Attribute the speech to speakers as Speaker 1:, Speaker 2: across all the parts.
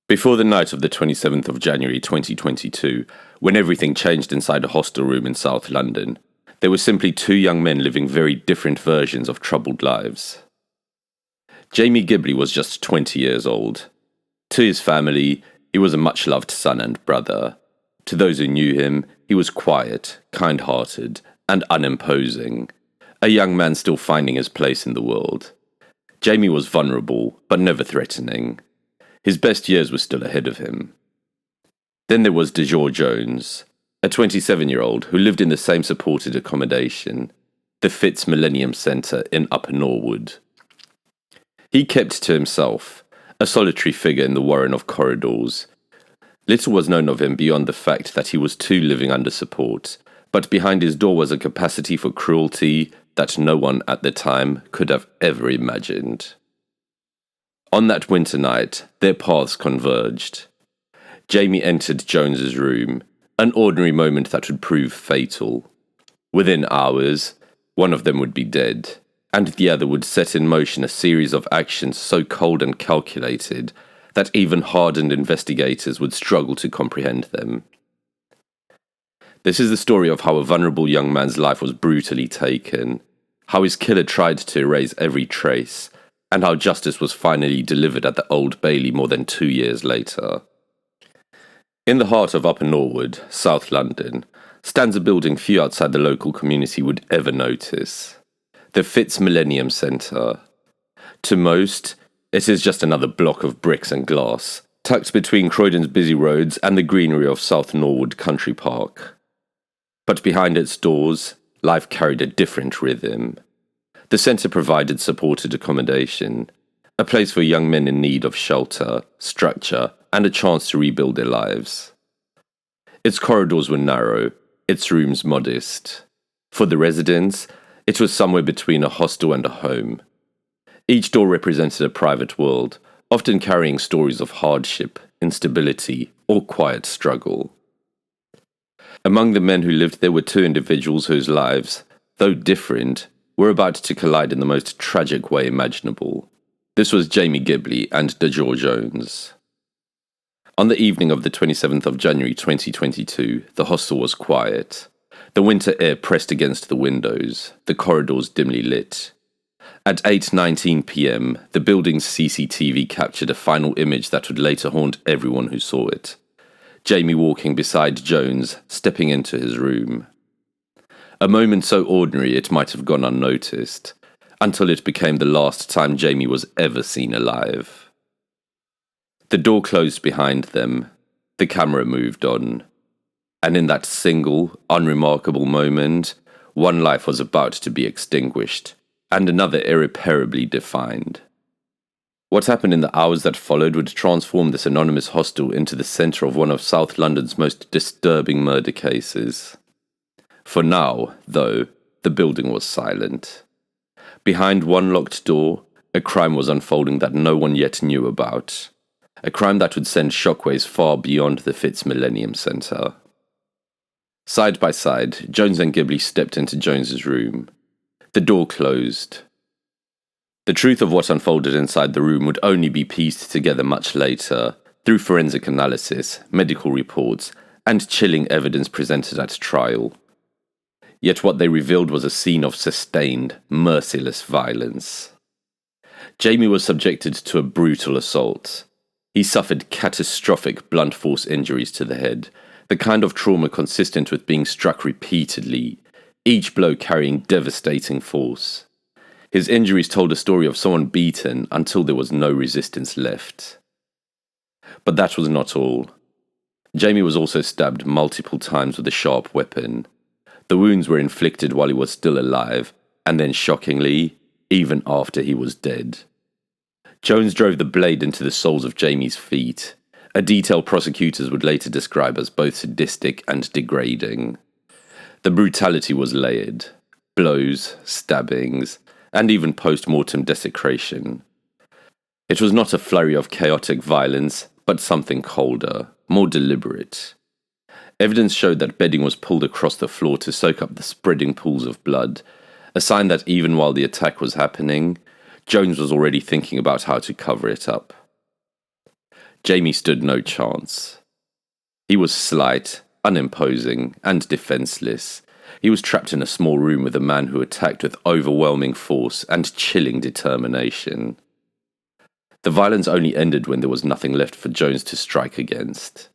Speaker 1: Before the night of the 27th of January 2022, when everything changed inside a hostel room in South London, there were simply two young men living very different versions of troubled lives. Jamie Gilbey was just 20 years old. To his family, he was a much-loved son and brother. To those who knew him, he was quiet, kind-hearted, and unimposing, a young man still finding his place in the world. Jamie was vulnerable, but never threatening. His best years were still ahead of him. Then there was Dajour Jones, a 27-year-old who lived in the same supported accommodation, the Fitze Millennium Centre in Upper Norwood. He kept to himself, a solitary figure in the warren of corridors. Little was known of him beyond the fact that he was too living under support, but behind his door was a capacity for cruelty that no one at the time could have ever imagined. On that winter night, their paths converged. Jamie entered Jones's room, an ordinary moment that would prove fatal. Within hours, one of them would be dead, and the other would set in motion a series of actions so cold and calculated that even hardened investigators would struggle to comprehend them. This is the story of how a vulnerable young man's life was brutally taken, how his killer tried to erase every trace, and how justice was finally delivered at the Old Bailey more than 2 years later. In the heart of Upper Norwood, South London, stands a building few outside the local community would ever notice. The Fitze Millennium Centre. To most, it is just another block of bricks and glass, tucked between Croydon's busy roads and the greenery of South Norwood Country Park. But behind its doors, life carried a different rhythm. The centre provided supported accommodation, a place for young men in need of shelter, structure, and a chance to rebuild their lives. Its corridors were narrow, its rooms modest. For the residents, it was somewhere between a hostel and a home. Each door represented a private world, often carrying stories of hardship, instability, or quiet struggle. Among the men who lived there were two individuals whose lives, though different, were about to collide in the most tragic way imaginable. This was Jamie Gilbey and Dajour Jones. On the evening of the 27th of January 2022, the hostel was quiet. The winter air pressed against the windows, the corridors dimly lit. At 8:19 p.m, the building's CCTV captured a final image that would later haunt everyone who saw it. Jamie walking beside Jones, stepping into his room. A moment so ordinary it might have gone unnoticed, until it became the last time Jamie was ever seen alive. The door closed behind them, the camera moved on, and in that single, unremarkable moment, one life was about to be extinguished, and another irreparably defined. What happened in the hours that followed would transform this anonymous hostel into the centre of one of South London's most disturbing murder cases. For now, though, the building was silent. Behind one locked door, a crime was unfolding that no one yet knew about. A crime that would send shockwaves far beyond the Fitze Millennium Centre. Side by side, Jones and Gilbey stepped into Jones's room. The door closed. The truth of what unfolded inside the room would only be pieced together much later, through forensic analysis, medical reports, and chilling evidence presented at trial. Yet what they revealed was a scene of sustained, merciless violence. Jamie was subjected to a brutal assault. He suffered catastrophic blunt force injuries to the head, the kind of trauma consistent with being struck repeatedly, each blow carrying devastating force. His injuries told a story of someone beaten until there was no resistance left. But that was not all. Jamie was also stabbed multiple times with a sharp weapon. The wounds were inflicted while he was still alive, and then shockingly, even after he was dead. Jones drove the blade into the soles of Jamie's feet, a detail prosecutors would later describe as both sadistic and degrading. The brutality was layered: blows, stabbings, and even post-mortem desecration. It was not a flurry of chaotic violence, but something colder, more deliberate. Evidence showed that bedding was pulled across the floor to soak up the spreading pools of blood, a sign that even while the attack was happening, Jones was already thinking about how to cover it up. Jamie stood no chance. He was slight, unimposing, and defenseless. He was trapped in a small room with a man who attacked with overwhelming force and chilling determination. The violence only ended when there was nothing left for Jones to strike against.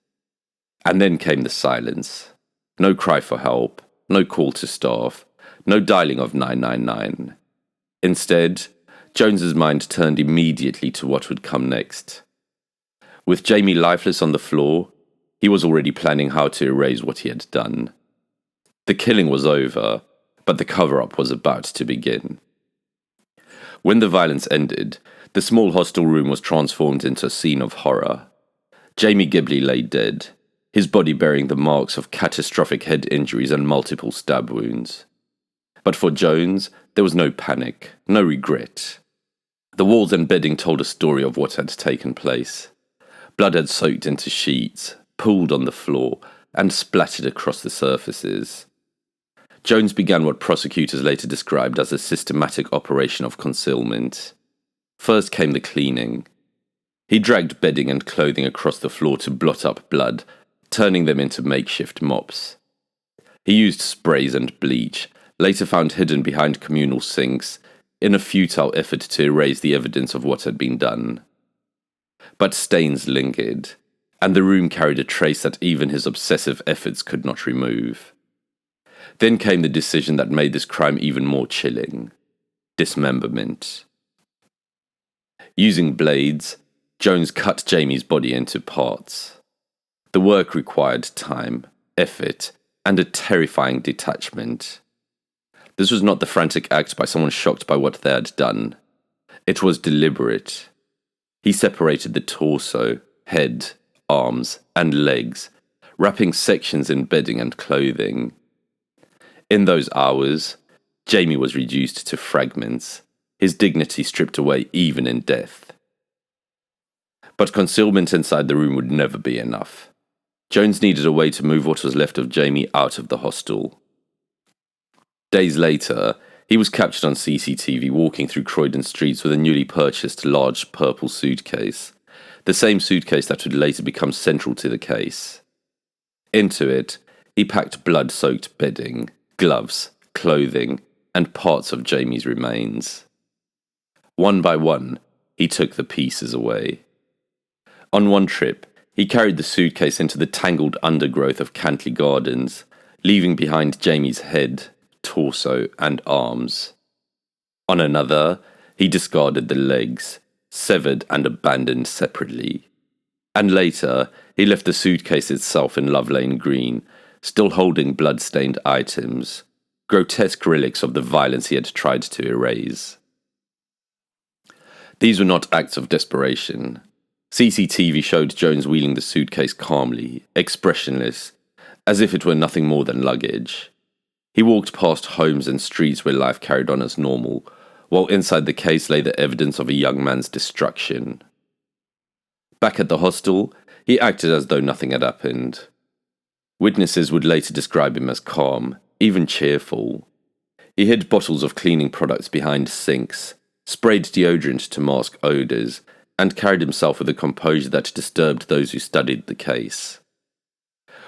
Speaker 1: And then came the silence. No cry for help, no call to staff, no dialing of 999. Instead, Jones's mind turned immediately to what would come next. With Jamie lifeless on the floor, he was already planning how to erase what he had done. The killing was over, but the cover-up was about to begin. When the violence ended, the small hostel room was transformed into a scene of horror. Jamie Gilbey lay dead, his body bearing the marks of catastrophic head injuries and multiple stab wounds. But for Jones, there was no panic, no regret. The walls and bedding told a story of what had taken place. Blood had soaked into sheets, pooled on the floor, and splattered across the surfaces. Jones began what prosecutors later described as a systematic operation of concealment. First came the cleaning. He dragged bedding and clothing across the floor to blot up blood, turning them into makeshift mops. He used sprays and bleach, later found hidden behind communal sinks, in a futile effort to erase the evidence of what had been done. But stains lingered, and the room carried a trace that even his obsessive efforts could not remove. Then came the decision that made this crime even more chilling: dismemberment. Using blades, Jones cut Jamie's body into parts. The work required time, effort, and a terrifying detachment. This was not the frantic act by someone shocked by what they had done. It was deliberate. He separated the torso, head, arms, and legs, wrapping sections in bedding and clothing. In those hours, Jamie was reduced to fragments, his dignity stripped away even in death. But concealment inside the room would never be enough. Jones needed a way to move what was left of Jamie out of the hostel. Days later, he was captured on CCTV walking through Croydon streets with a newly purchased large purple suitcase, the same suitcase that would later become central to the case. Into it, he packed blood-soaked bedding, gloves, clothing, and parts of Jamie's remains. One by one, he took the pieces away. On one trip, he carried the suitcase into the tangled undergrowth of Cantley Gardens, leaving behind Jamie's head, torso, and arms. On another, he discarded the legs, severed and abandoned separately. And later, he left the suitcase itself in Love Lane Green, still holding blood-stained items, grotesque relics of the violence he had tried to erase. These were not acts of desperation. CCTV showed Jones wheeling the suitcase calmly, expressionless, as if it were nothing more than luggage. He walked past homes and streets where life carried on as normal, while inside the case lay the evidence of a young man's destruction. Back at the hostel, he acted as though nothing had happened. Witnesses would later describe him as calm, even cheerful. He hid bottles of cleaning products behind sinks, sprayed deodorant to mask odours, and carried himself with a composure that disturbed those who studied the case.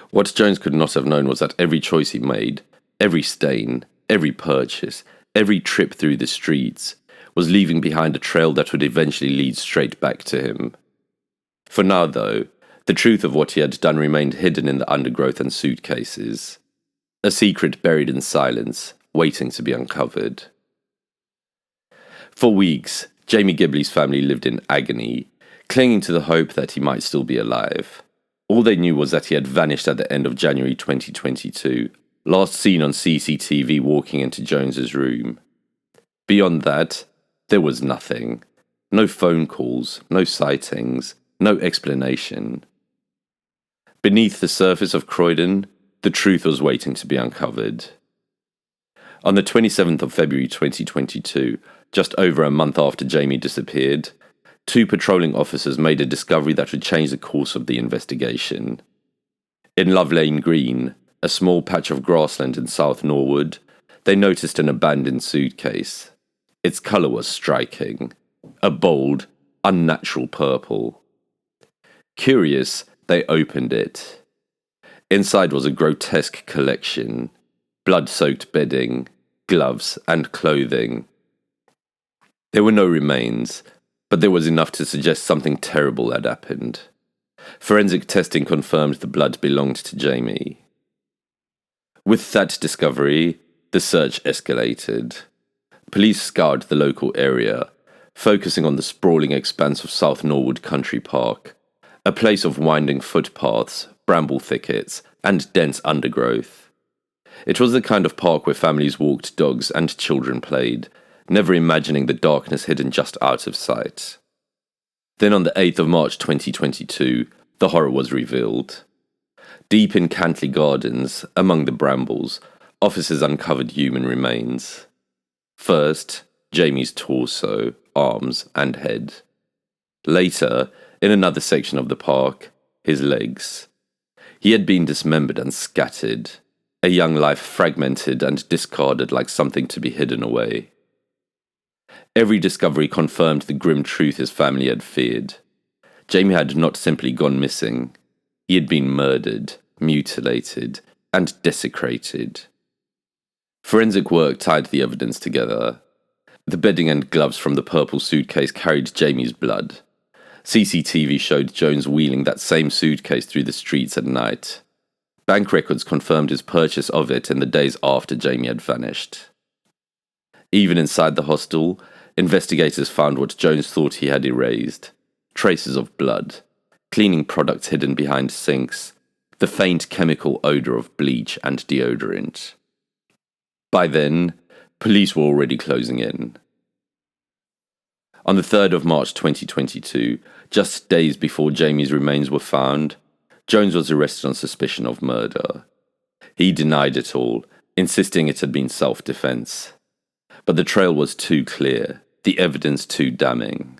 Speaker 1: What Jones could not have known was that every choice he made, every stain, every purchase, every trip through the streets, was leaving behind a trail that would eventually lead straight back to him. For now, though, the truth of what he had done remained hidden in the undergrowth and suitcases. A secret buried in silence, waiting to be uncovered. For weeks, Jamie Gilbey's family lived in agony, clinging to the hope that he might still be alive. All they knew was that he had vanished at the end of January 2022, last seen on CCTV walking into Jones's room. Beyond that, there was nothing. No phone calls, no sightings, no explanation. Beneath the surface of Croydon, the truth was waiting to be uncovered. On the 27th of February 2022, just over a month after Jamie disappeared, 2 patrolling officers made a discovery that would change the course of the investigation. In Love Lane Green, a small patch of grassland in South Norwood, they noticed an abandoned suitcase. Its colour was striking, a bold, unnatural purple. Curious, they opened it. Inside was a grotesque collection: blood-soaked bedding, gloves, and clothing. There were no remains, but there was enough to suggest something terrible had happened. Forensic testing confirmed the blood belonged to Jamie. With that discovery, the search escalated. Police scoured the local area, focusing on the sprawling expanse of South Norwood Country Park, a place of winding footpaths, bramble thickets, and dense undergrowth. It was the kind of park where families walked dogs and children played, never imagining the darkness hidden just out of sight. Then on the 8th of March 2022, the horror was revealed. Deep in Cantley Gardens, among the brambles, officers uncovered human remains. First, Jamie's torso, arms, and head. Later, in another section of the park, his legs. He had been dismembered and scattered, a young life fragmented and discarded like something to be hidden away. Every discovery confirmed the grim truth his family had feared. Jamie had not simply gone missing. He had been murdered, mutilated, and desecrated. Forensic work tied the evidence together. The bedding and gloves from the purple suitcase carried Jamie's blood. CCTV showed Jones wheeling that same suitcase through the streets at night. Bank records confirmed his purchase of it in the days after Jamie had vanished. Even inside the hostel, investigators found what Jones thought he had erased: traces of blood, cleaning products hidden behind sinks, the faint chemical odour of bleach and deodorant. By then, police were already closing in. On the 3rd of March 2022, just days before Jamie's remains were found, Jones was arrested on suspicion of murder. He denied it all, insisting it had been self-defense. But the trail was too clear, the evidence too damning.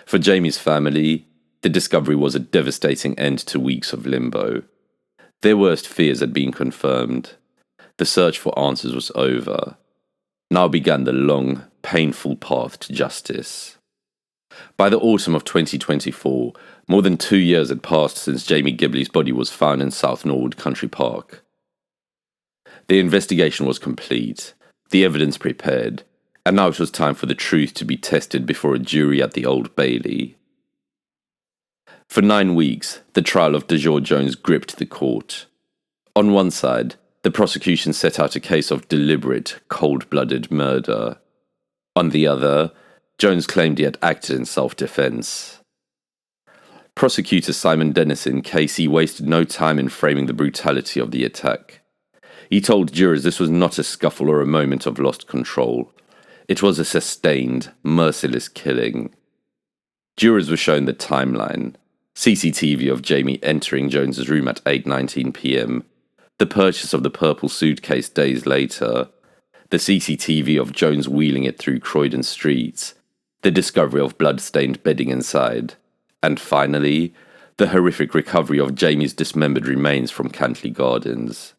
Speaker 1: For Jamie's family, the discovery was a devastating end to weeks of limbo. Their worst fears had been confirmed. The search for answers was over. Now began the long, painful path to justice. By the autumn of 2024, more than 2 years had passed since Jamie Gilbey's body was found in South Norwood Country Park. The investigation was complete, the evidence prepared, and now it was time for the truth to be tested before a jury at the Old Bailey. For 9 weeks, the trial of Dajour Jones gripped the court. On one side, the prosecution set out a case of deliberate, cold-blooded murder. On the other, Jones claimed he had acted in self-defense. Prosecutor Simon Dennison Casey wasted no time in framing the brutality of the attack. He told jurors this was not a scuffle or a moment of lost control. It was a sustained, merciless killing. Jurors were shown the timeline: CCTV of Jamie entering Jones's room at 8:19 p.m, the purchase of the purple suitcase days later, the CCTV of Jones wheeling it through Croydon streets, the discovery of blood-stained bedding inside, and finally, the horrific recovery of Jamie's dismembered remains from Cantley Gardens.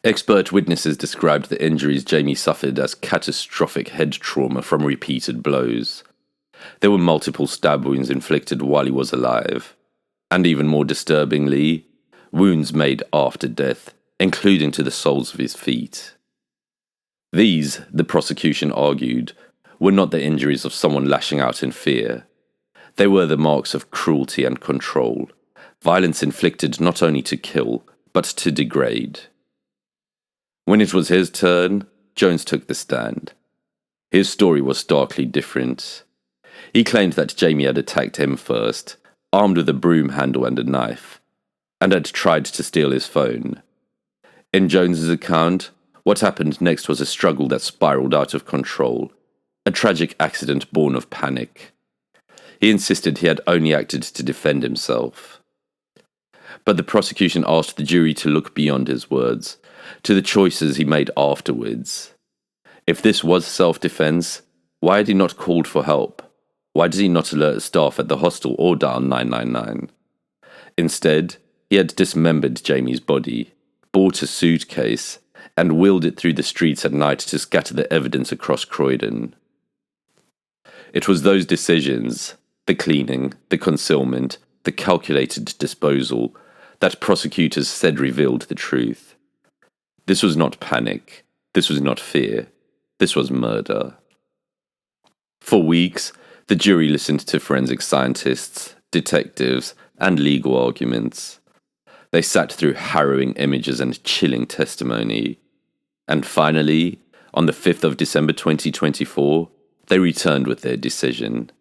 Speaker 1: Expert witnesses described the injuries Jamie suffered as catastrophic head trauma from repeated blows. There were multiple stab wounds inflicted while he was alive, and even more disturbingly, wounds made after death, including to the soles of his feet. These, the prosecution argued, were not the injuries of someone lashing out in fear. They were the marks of cruelty and control, violence inflicted not only to kill, but to degrade. When it was his turn, Jones took the stand. His story was starkly different. He claimed that Jamie had attacked him first, armed with a broom handle and a knife, and had tried to steal his phone. In Jones's account, what happened next was a struggle that spiraled out of control, a tragic accident born of panic. He insisted he had only acted to defend himself. But the prosecution asked the jury to look beyond his words, to the choices he made afterwards. If this was self-defense, why had he not called for help? Why did he not alert staff at the hostel or dial 999? Instead, he had dismembered Jamie's body, bought a suitcase, and wheeled it through the streets at night to scatter the evidence across Croydon. It was those decisions, The cleaning, the concealment, the calculated disposal that prosecutors said revealed the truth. This was not panic. This was not fear. This was murder. For weeks, the jury listened to forensic scientists, detectives, and legal arguments. They sat through harrowing images and chilling testimony. And finally, on the 5th of December 2024, they returned with their decision.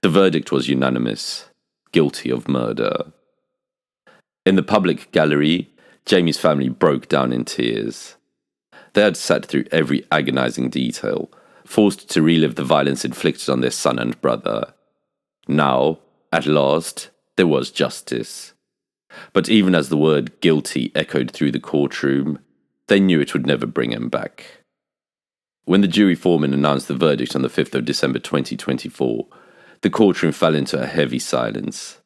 Speaker 1: The verdict was unanimous: guilty of murder. In the public gallery, Jamie's family broke down in tears. They had sat through every agonizing detail, forced to relive the violence inflicted on their son and brother. Now, at last, there was justice. But even as the word guilty echoed through the courtroom, they knew it would never bring him back. When the jury foreman announced the verdict on the 5th of December 2024, the courtroom fell into a heavy silence.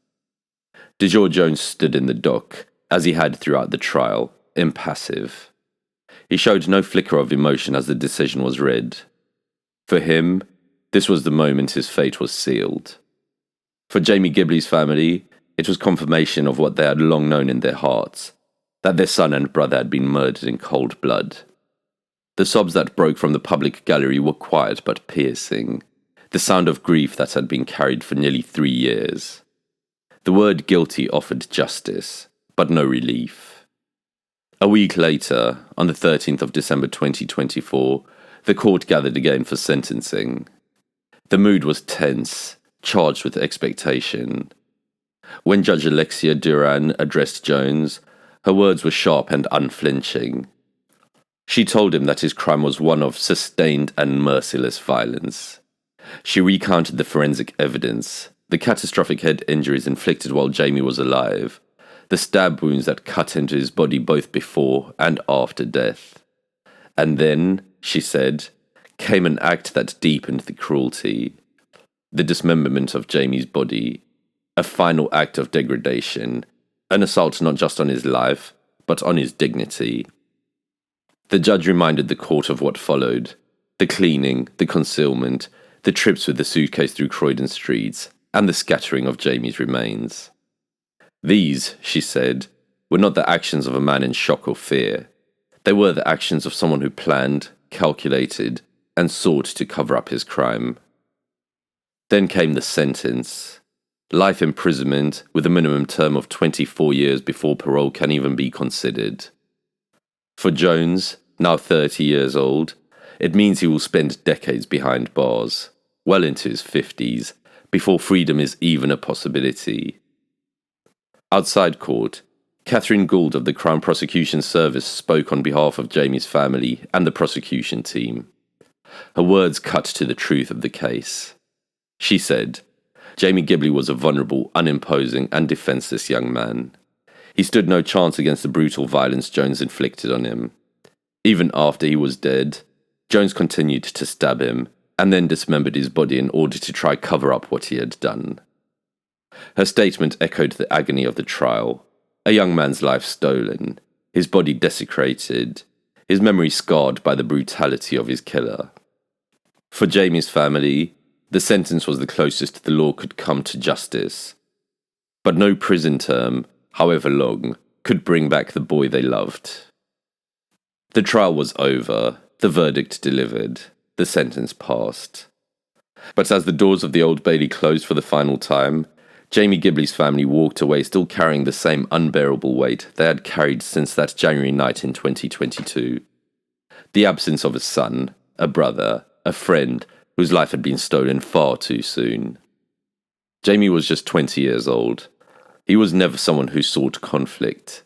Speaker 1: Dajour Jones stood in the dock, as he had throughout the trial, impassive. He showed no flicker of emotion as the decision was read. For him, this was the moment his fate was sealed. For Jamie Gilbey's family, it was confirmation of what they had long known in their hearts, that their son and brother had been murdered in cold blood. The sobs that broke from the public gallery were quiet but piercing, the sound of grief that had been carried for nearly 3 years. The word guilty offered justice, but no relief. A week later, on the 13th of December 2024, the court gathered again for sentencing. The mood was tense, charged with expectation. When Judge Alexia Duran addressed Jones, her words were sharp and unflinching. She told him that his crime was one of sustained and merciless violence. She recounted the forensic evidence, the catastrophic head injuries inflicted while Jamie was alive, the stab wounds that cut into his body both before and after death. And then, she said, came an act that deepened the cruelty: the dismemberment of Jamie's body, a final act of degradation, an assault not just on his life, but on his dignity. The judge reminded the court of what followed: the cleaning, the concealment, the trips with the suitcase through Croydon streets, and the scattering of Jamie's remains. These, she said, were not the actions of a man in shock or fear. They were the actions of someone who planned, calculated, and sought to cover up his crime. Then came the sentence: life imprisonment with a minimum term of 24 years before parole can even be considered. For Jones, now 30 years old, it means he will spend decades behind bars, well into his 50s, before freedom is even a possibility. Outside court, Catherine Gould of the Crown Prosecution Service spoke on behalf of Jamie's family and the prosecution team. Her words cut to the truth of the case. She said, Jamie Gilbey was a vulnerable, unimposing, and defenseless young man. He stood no chance against the brutal violence Jones inflicted on him. Even after he was dead, Jones continued to stab him, and then dismembered his body in order to try cover up what he had done. Her statement echoed the agony of the trial: a young man's life stolen, his body desecrated, his memory scarred by the brutality of his killer. For Jamie's family, the sentence was the closest the law could come to justice. But no prison term, however long, could bring back the boy they loved. The trial was over, the verdict delivered, the sentence passed. But as the doors of the Old Bailey closed for the final time, Jamie Gilbey's family walked away still carrying the same unbearable weight they had carried since that January night in 2022. The absence of a son, a brother, a friend whose life had been stolen far too soon. Jamie was just 20 years old. He was never someone who sought conflict.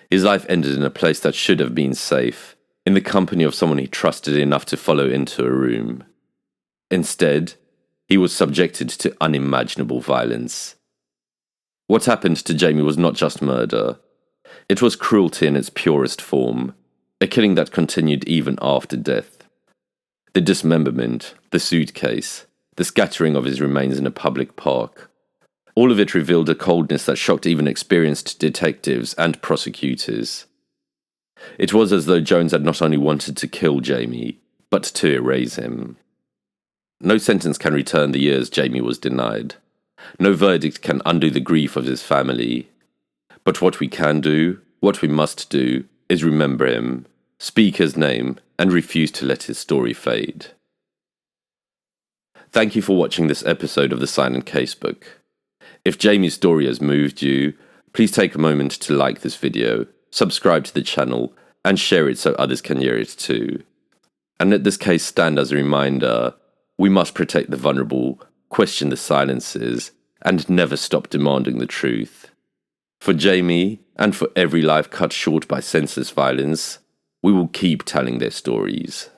Speaker 1: His life ended in a place that should have been safe, in the company of someone he trusted enough to follow into a room. Instead, he was subjected to unimaginable violence. What happened to Jamie was not just murder. It was cruelty in its purest form, a killing that continued even after death. The dismemberment, the suitcase, the scattering of his remains in a public park, all of it revealed a coldness that shocked even experienced detectives and prosecutors. It was as though Jones had not only wanted to kill Jamie, but to erase him. No sentence can return the years Jamie was denied. No verdict can undo the grief of his family. But what we can do, what we must do, is remember him, speak his name, and refuse to let his story fade. Thank you for watching this episode of the Silent Casebook. If Jamie's story has moved you, please take a moment to like this video, subscribe to the channel, and share it so others can hear it too. And let this case stand as a reminder: we must protect the vulnerable, question the silences, and never stop demanding the truth. For Jamie, and for every life cut short by senseless violence, we will keep telling their stories.